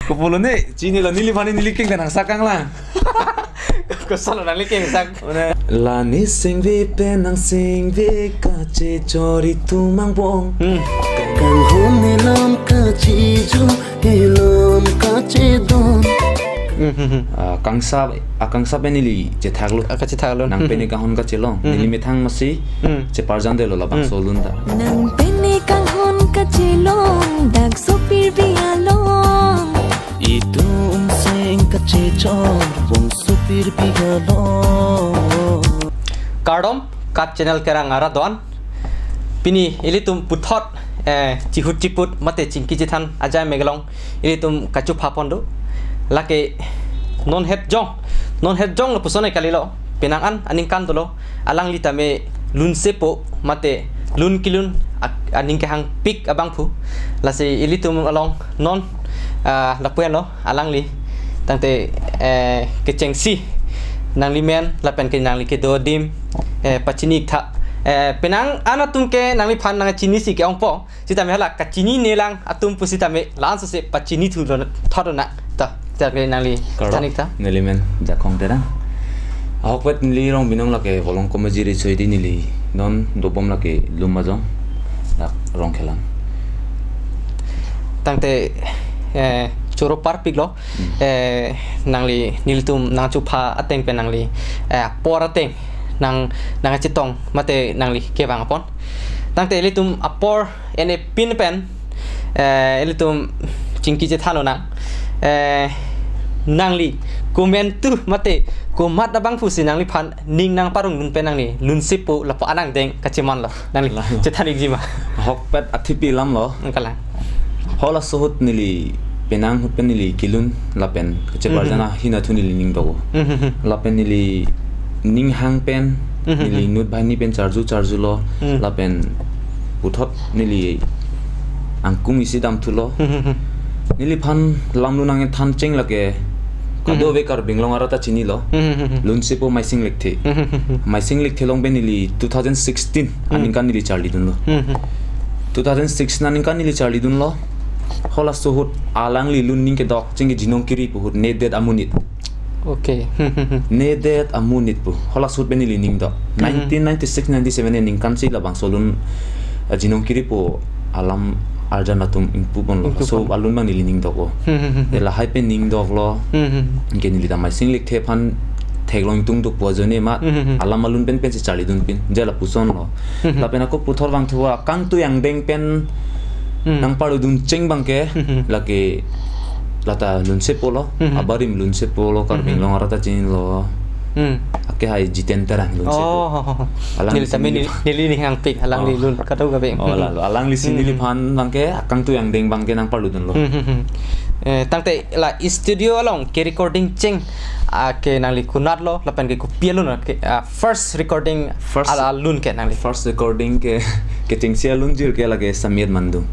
Kupulo ni Cini la nili pani nili king kanang sakang la. Kusal nang liking sak. La ni sing vi penang sing vi kache chori tumang bong. Kang hone lam kache ju helam kache don. Kangsa penili je thaglo. Kache thaglo. Nang peni kahon ka chelo. Nili methang masi je parjan de lo la bang solun da. Nang peni kahon ka chelo dag sopir bialong. Itu sing kache chor bong supir pigalo. Kardom kat channel kerang ara don. Pini ili tum puthot chihut chiput mate chingki jithan ajay megalong ili tum kachu phapondo lake non het jong lo pusone kalilo pinangan aning kan tolo alang litame lun sepo mate lun kilun aning ke hang pik abang phu lase ili tum along non lapuen lo alang li tangte ke chengsi nang limen lapen ke nang li ke do dim pachinik tha penang anatum ke nang li phan nang chini si ke ongpo sitame hala ka chini nelang atum pu sitame lan se pachini thu lo thorona ta ke nang li tanik ta Nili men jakong tera. Ahok pet nili rong binong la ke volong komajiri choidi nili non dobom la ke lumajong dak rong khelam. Tangte choro par piglo nangli niltum nang chupa ateng pe nangli por ateng nang chitong mate nangli kewang apon tangte litum apor ene pin pen litum chingki je thalo nang nangli komentu mate komat abang fusi nangli phan ning nang parung nun pe nangli lun sipu lapo anang deng kachiman lo nangli chethanik jima Ahok pet aktipi lam lo. kala Hola sohut nili penang hut pen nili kilun lapen kache barjana hina thu nili ning dogo. Lapen nili ning hang pen nili nut bhani pen charju lo lapen puthot nili angkung isi dam thulo nili phan lamlu nang than cheng lake kado ve kar binglong arata chini lo lunsipo maising lekthi maising lekthi long ben nili 2016 aninkan nili charli dun lo 2006 naninkan nili charli dun lo hola sohut alang li lun ning ke dok ching ge jinong kiri puhut nedet amunit okay nedet amunit pu hola sohut ben nili ning do 1996 97 ning kan si labang solun jinong kiri pu alam arjanatum impupon lo so alun bang nili ning dok ela hai pen ning dok lo ge nili da mai sing lek the phan theglong tung tu pojone ma alam alun pen si charli dun pin jela puson lo la pen ako puthor bang thua kang tu yang deng pen nang paru dun cheng bangke laki lata lun sepolo abarim lun sepolo kar binglong arata chin lo ake hai jiten terang lun sepolo nil sami nili ni hang pik alang li lun katau ga beng alang li sinili phan bangke akang tu yang deng bangke nang paru dun lo tangte la studio along ke recording cheng ke nang li kunat lo lapan ke pialun ke first recording ala lun ke nang li first recording ke cheng sia lun jir ke lage samir mandu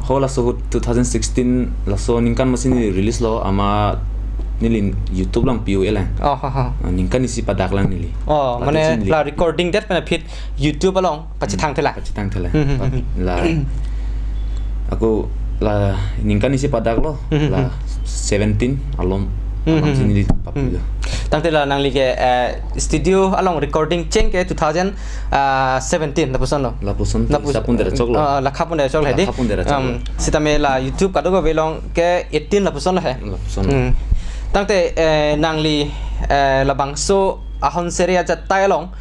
hola sohut 2016 la so ningkan mesin release lo ama nili YouTube lang piu elang ningkan isi padak lang nili mane la recording that benefit YouTube along pachithang thela la aku la ningkan isi padak lo la 17 alom sini papilo tangte la nang li ke studio along recording cheng ke 2017 la puson lo sapun dera choklo la khapun dera choklo hedi sitame la YouTube ka dogo belong ke 18 la puson lo he tangte nang li la bangso ahon seria jatai long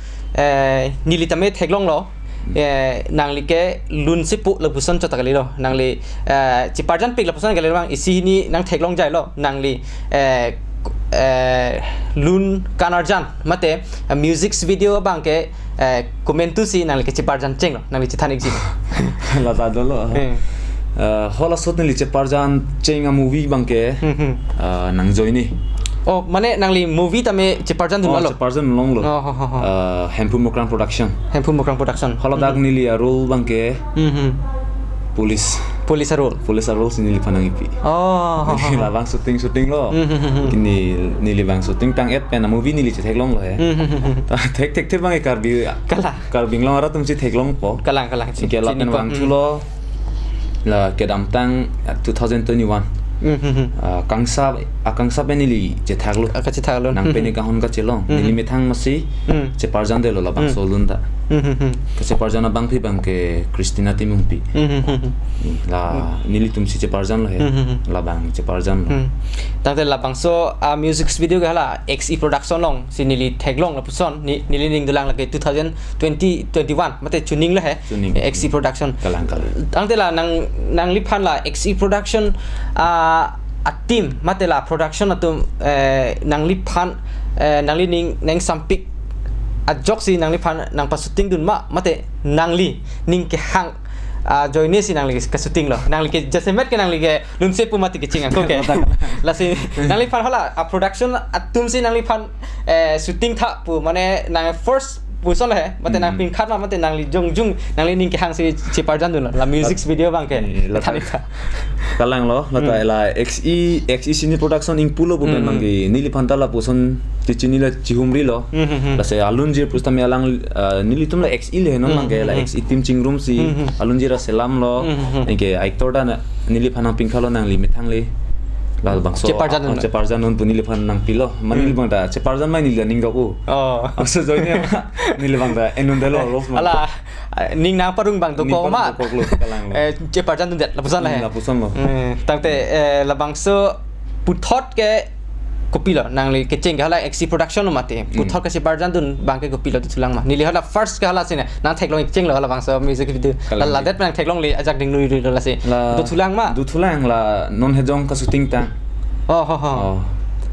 nili tame theglong lo nang li ke lun sipu la puson chotakali lo nang li chiparjan pik la puson gali bang isi ni nang theglong jai lo nang li lun kanarjan mate music video bang ke komentu si nang li ke chiparjan cheng lo nang li chithanik ji la ta dolo hola sot ni chiparjan cheng a movie bang ke nang joini oh mane nang li movie tame chiparjan dun lo chiparjan long lo hempu mokrang production hola dag ni li role bang ke police role sini li panang ipi la bang shooting lo kini nili bang shooting tang et pen movie nili theklong lo he thek bang kar binglong ara tum chi theklong po kalang ke la pen bang thulo la kedam tang 2021 akangsa penili je thaglo akachi thaglo nang peni kahon ka chelong nili methang masi che parjan de lo la bang solun da ke che parjana bang phi bang ke Christina timumpi la nili tumsi che parjan lo he la bang che parjan lo tangte la bang so music video ga la XE production long si nili thaglong la puson nili ning dulang la ke 2021 mate tuning la he XE production kalang tangte la nang liphan la XE production a team matela production atum nangli phan nangli ning sampik a joksi nangli phan nang pa shooting dun mate nangli ning ke hang joine si nangli ka shooting lo nangli ke jasemet ke nangli ke lunse pu mati ke chinga ko ke la si nangli phan hala a production atum si nangli phan shooting tha pu mane nang first puson la he mate nang pin khat mate nangli jung nangli ning ke hang si chiparjan dun la music video bang ke thanika kalang lo lata ela XE sini production ing pulo bu mangi nili phantala puson tichini la chihumri lo la se alunjir pustami alang nili tumla XE le no mangi la XE team chingrum si alunjira selam lo engke actor da nili phana pingkhalo nang li mithang le la bangso cheparjan non punili phan nang pilo manili bangda cheparjan mai nili ning gaku aksa joine nili bangda enundelo lo ala ning na parung bang to ko ma cheparjan dun det la pusan lo tangte la bangso puthot ke kopilo nang li ke cheng hala XE production mate puthot ke cheparjan dun bang ke kopilo tu tulang ma nili hala first ke hala sine na thaklong cheng lo hala bangso music video la det nang thaklong li ajak ding nui la se du thulang la non hejong ka shooting ta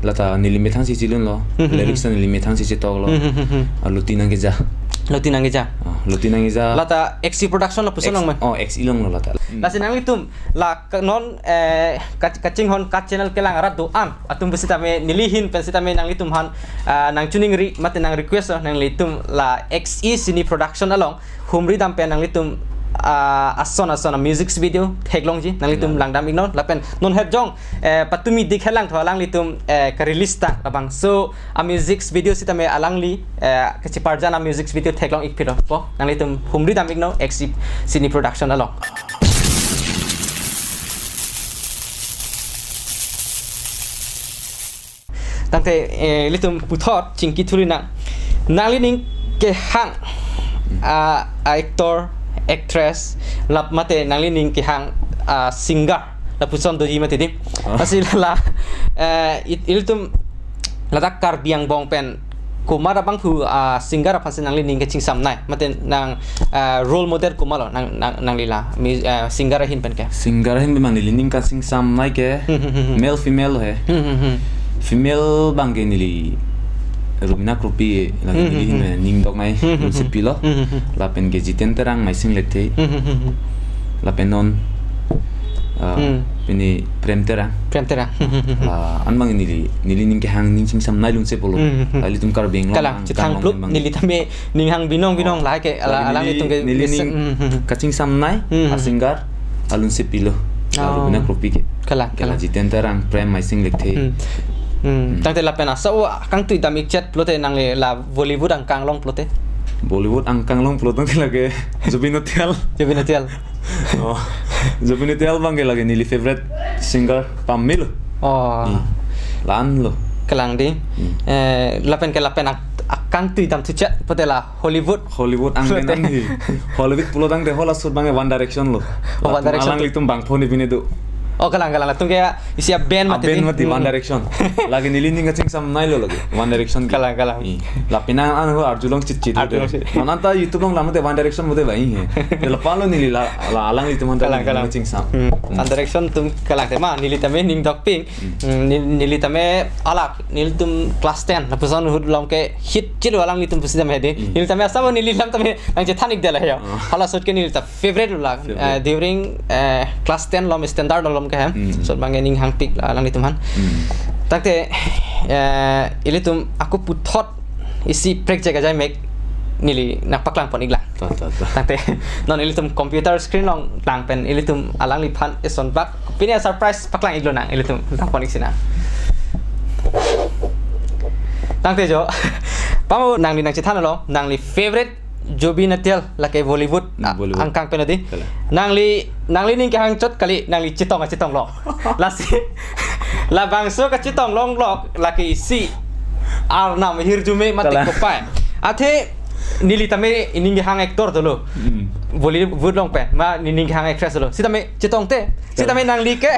lata nili methang si chilun lo lyrics nili methang si tok lo lutina nge ja lata XE production la puson ma XE long lo lata la sinang litum la non kaching hon ka channel ke lang rat do am atum besita me nilihin pensita me nang litum han nang tuning ri mate nang request nang litum la XE sini production along humri dam pen nang litum asona music video theklong ji nang litum langdam ignon lapen non het jong patumi dikhelang tholang litum ka release ta labang so a music video sita me alangli ka chiparjana music video theklong ikpiro po nang litum humri dam igno XE sini production along tangte litum puthot chingki thulina nalining ke hang actor actress lap mate nangli ki hang singer la puson do mate dim asil la iltum la dakar biang bong pen kumara bang pu singer apa nangli ke ching sam nai mate nang role model kumalo nang lila singer hin pen ke singer hin mang lining ka sing sam nai ke male female he female bang ke nili Rumina Krupi lagi nili ning dok nai sepilo la pen ke jiten terang mai sing lekte la penon peni prem terang an mang nili ning ke hang ning sing sam nai lung sepolo ali tum kar beng kala chitang plup nili tame ning hang binong la ke alang itung ke nili ning kaching sam nai asingar alun sepilo Rumina Krupi ke kala jiten terang prem mai sing lekte tangte la pena so kang tu damik chat plote nang le la Bollywood ang kang long plote Bollywood ang kang long plote lage Jubin Hotel Jubin Hotel bang lage nili favorite singer Pamil lan lo kelang di la pen ke la pena kang tu dam tu chat plote la Hollywood ang nang hi Hollywood plotang de hola sur bang One Direction lo One Direction alang litum bang phone bine do kalang tung kaya isia band mati One Direction lagi nilining ka sam nai lo lagi One Direction kalang la pinang an ho arjulong chit mananta YouTube long lamate One Direction mode bai he la palo nili la alang itu man kalang sam One Direction tum kalang tema nili tame ning dok ping nili tame alak nili tum class 10 la person hud long ke hit chilo alang litum pusi tame de nili tame asam nili lam tame ang je thanik dela he hala sot ke nili ta favorite la during class 10 lom standard lom so bangening hang pik lang ditum han takte ilitum aku puthot isi prek jaga jai mek nili nak paklang pon iglang takte non ilitum computer screen long lang pen ilitum alang lipan ison bak pini surprise paklang iglo nang ilitum lang pon iksina takte jo pamu nang li nang chithan lo nang li favorite Joby Natil laki Bollywood angkang penadi nangli ning hang chot kali nangli chitong lo lasi la bangso ka chitong long lok laki si arnam hirjume mate kopai athe nili tame ning hang actor dolo Bollywood long pen ma ning hang actress dolo si tame chitong te si tame nangli ke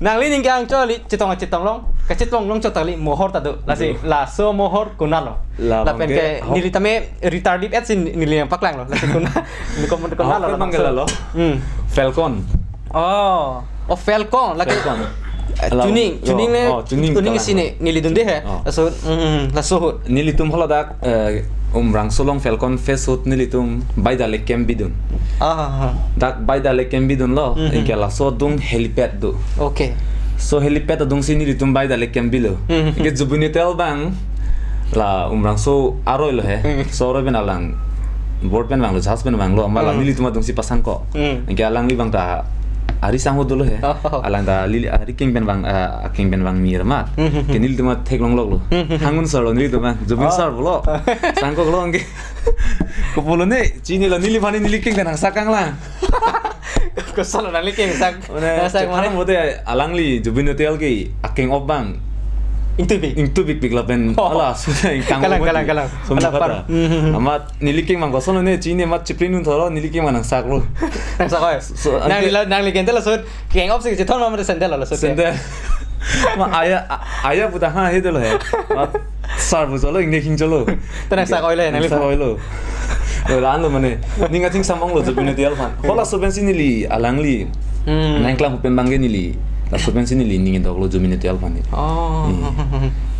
nangli ning hang choli chitong long ka chitong long chot kali mohor tadu lasi la so mohor kunalo la pen ke nili tame retarded at sin nili yang paklang lo lasi kunalo manggala lo Falcon Falcon lagi tuning sini nili dunde he laso nili tum hola dak rang solong Falcon face nili tum baida le bidun dak baida le bidun lo inke la so dung helipad do okay so helipad dung sini nili tum baida le bilo ke jubunitel bang la rang so aroi lo he so ro ben alang board pen bang lo jas pen bang lo mala nili tum dung si pasan ko inke alang li bang ta Ari sang dulu he, alang da lili ari king ben bang mirmat, kenil tuma tek long lo, hangun saro nili tuma jubin sar bolo, sangko lo angke, kupolo ne, cini lo nili pani nili king ben ang sakang lang, kusalo nili king sak, mana mode alang li jubin hotel ke aking obang, Ingtu big lapen, ala sudah ingkang kalang, sumpah amat nili king mang kosong ne, cini amat ciprinun thoro nili king mang sak lo. Nang li kentel lasut keng op sih thon mamre sendel lasut sendel ma ayah buta ha he delo he sar bu jolo ing king jolo tenang sak oile nang li lo lan lo mane ninga ting samong lo jubine dial fan hola soben sinili alang li nang klang pen bangge nili la soben sinili ningin dog lo jubine dial fan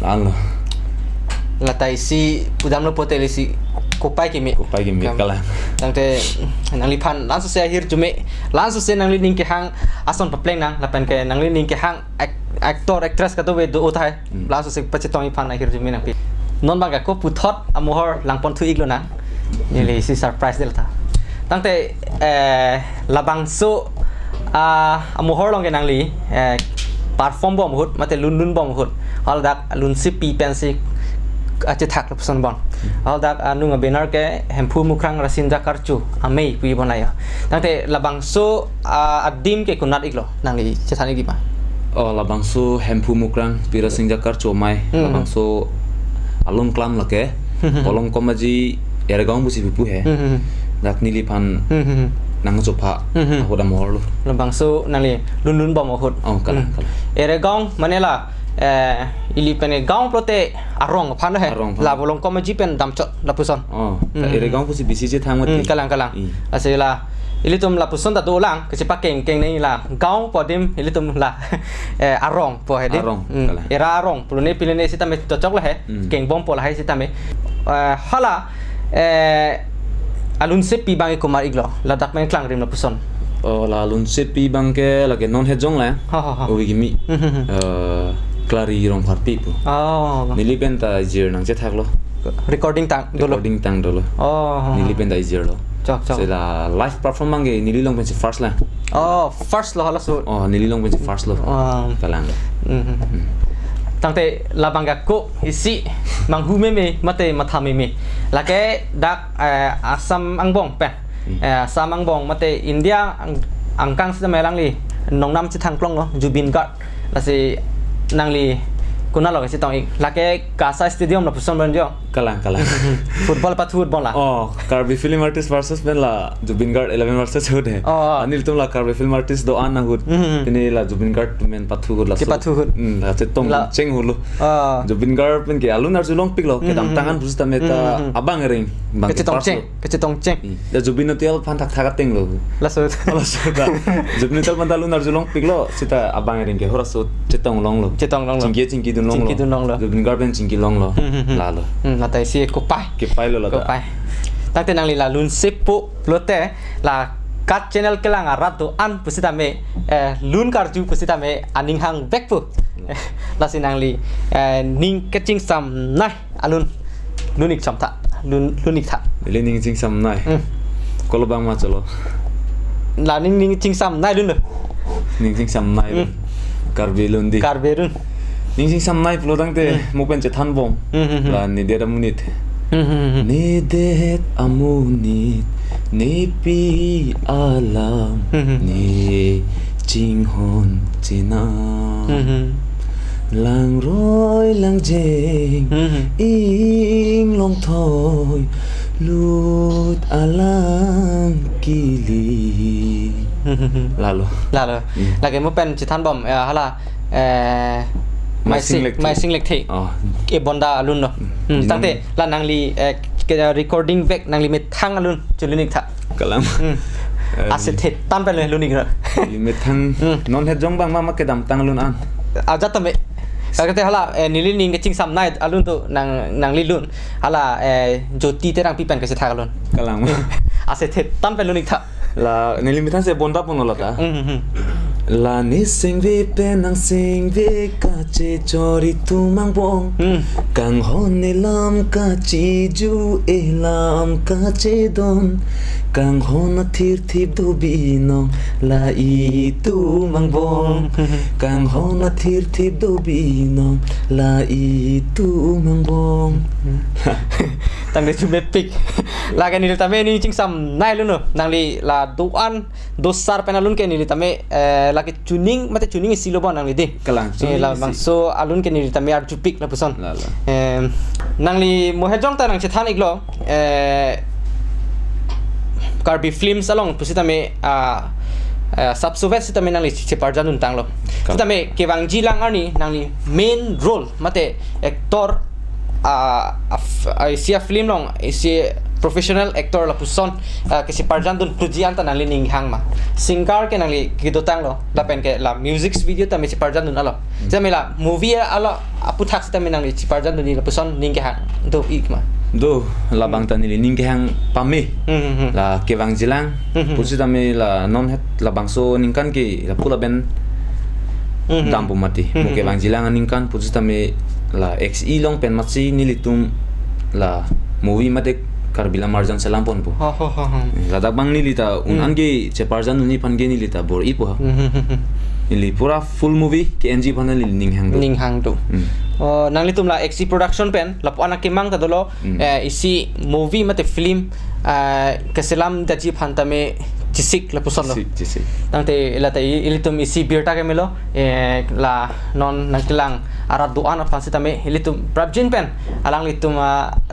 lan lo la tai si pudam lo potel si kopai kimi kalah tangte nangli pan langsung saya akhir jume langsung saya nangli ning ke hang ason papleng nang lapan ke nangli ning ke hang aktor actress ka to we do utai langsung saya pacetong pan akhir jume nang pi non bangga ko puthot amohor langpon thu iglo nang nili si surprise delta tangte labang so amohor long ke nangli perform bom hut mate lun bom hut hal dak lun si pi pensi ache thak person bon al dak anu ngabenar ke hempu mukrang rasinda karchu amei pui bonaya tangte labang so adim ke kunat iglo nangli chethani giba labang so hempu mukrang pirasinda karchu mai labang so alum klam lake kolong komaji ergaung busi pipu he dak nili pan nang sopa ahoda mohor lo labang so nangli lun bom hot kala ergaung manela ili pene gaung prote arong phano he la bolong ko maji pen damchot la puson ere gaung pusi bisi je thang mati kalang asela ili tum la puson ta dolang ke sepa keng nei la gaung podim ili tum la arong po he de era arong pulune pilene sita me to chok la he keng bom po la he sita me hala alun se pi bang kumar iglo la dak men klang rim la puson la alun se pi bang ke la ke non he jong la o gimi Klari rong harpi pu. Nili benta jir nang cetak lo. Recording tang dolo. Nili benta jir lo. Cok. Sela live perform mangi nili long pensi first la. First lo hala su. Nili long pensi first lo. Kalang. Tangte labangga ko isi manghume me mate mathame me. Lake dak asam angbong pen. Asam angbong mate India angkang sida melang li. Nongnam ci thangklong lo Jubin Guard. Lasi nangli kuna lo kasi tong lake Kasa Stadium la puson banjo kalang football la Karbi film artist versus ben la Jubin Guard 11 versus hud hai anil tum la Karbi film artist do an hud tini la Jubin Guard men pathu hud la la chetong cheng hulu Jubin Guard pen ke alun arjulong piklo ke dam tangan busta meta abang ring bang chetong cheng da Jubin hotel pan thak thaga teng lo la so da Jubin hotel pan alun arjulong piklo sita abang ring ke hora so chetong long lo cingki dun long lo Jubin Guard pen cingki long lo la lo natai si kopai lo la kopai tangte nang lila lun sepo plote la kat channel kelang aratu an pusita me lun karju pusita me aning hang backpu la sinang li ning kaching sam nai alun lunik chamta lunik tha ning ching sam nai kolobang ma chalo la ning ching sam nai lun ning ching sam nai karbe lun ning ning ching sam nai plodang te mukben che than bom la ni dera munit ne det amunit ne pi alam ne ching hon china lang roi lang jeng ing long thoi lut alang kili lalu lagi mo pen chitan bom hala mai sing lek thi e bonda alun no tangte la nangli recording vek nangli met thang alun chulinik tha kalam aset tan pe le lunik ra met thang non het jong bang ma ke dam tang alun an aja tame kagate hala nili ning ke ching sam nai alun tu nang li lun hala joti te rang pi pen ke se tha alun kalam aset tan pe lunik tha la nili mitan se bonda ponola ta la ni sing vi penang sing vi ka che chori tu mang bong kang hon ni lam ka chi ju e lam ka che don kang hon thir thip do bi no la i tu mang bong kang hon thir thip do bi no la i tu mang bong tang de chume pik la ke ni tame ni ching sam nai lu no nang li la duan dosar penalun ke ni tame lagi tuning mate tuning silo ba nang li de kalang la bang so alun ke ni tame ar chupik la puson nang li mohejong ta nang chethan iglo karbi films along pusitame subsuvet sitame nang li cheparjanun tanglo sitame kewang jilang arni nang li main role mate actor isia film long isia professional actor la puson kasi parjandun pujian ta nang lining hang ma singer ke nang li kidotang lo la pen ke la music video ta me si parjandun alo jamela movie alo aputhak ta me nang li si parjandun ni la puson ning ke hang do ikma do la bang ta ni ning ke hang pame la kewang jilang pusita me la non het la bangso ning kan ki la pula ben dampu mati mo kewang jilang ning kan pusita me la XE long pen matsi nilitum la movie mate karbila marjan selampon po la dagbang nilita unange cheparjan uni pange nilita bor ipo ili pura full movie ke NG panel ning hang do nangli tum la XE production pen la pana kimang ta dolo isi movie mate film keselam daji phantame chisik la puson lo chisik tangte ilata ilitum isi birta ke melo la non nangtilang arat duan fansi tame ilitum prabjin pen alang litum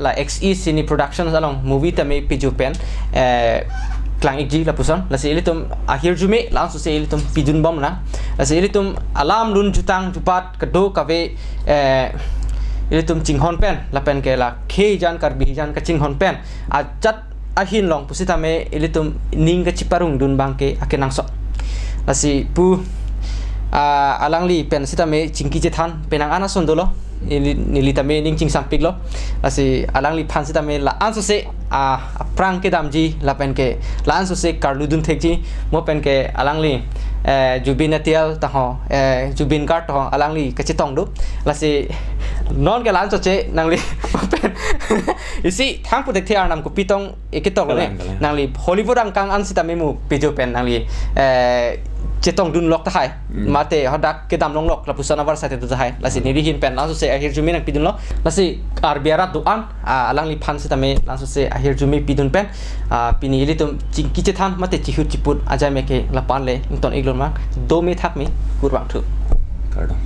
la XE sini production along movie tame piju pen klang igji la puson la se ilitum akhir jume langsung se ilitum pijun bom na la se ilitum alam lun jutang jupat kedo kave ilitum cinghon pen la pen ke la khe jan kar bi jan ka cinghon pen ajat ahin long pusitame ilitum ning ka ciparung dun bangke akenang so lasi pu alang li pen sitame cingki jethan penang ana sondolo nilitame ning cing sampik lo lasi alang li phan sitame la anso se prang ke damji la pen ke la anso se karludun thekji mo pen ke alang li jubin atial ta ho jubin card ho alang li kachitong du lasi non ke lan so che nangli pen isi thang putek thiar nam ko pitong ekitong le nangli Hollywood ang kang an sitame mu pijo pen nangli chetong dun lok ta hai mate hodak ke dam long lok la pusana war sa te ta hai lasi ni hin pen lan so se ahir jumi nak pidun lo lasi arbiara duan alang li phan sitame lan so se ahir jumi pidun pen pini ilitum cingki chethan mate chihut chiput aja meke la pan le inton iglon ma do me thak mi kurwang thu kardam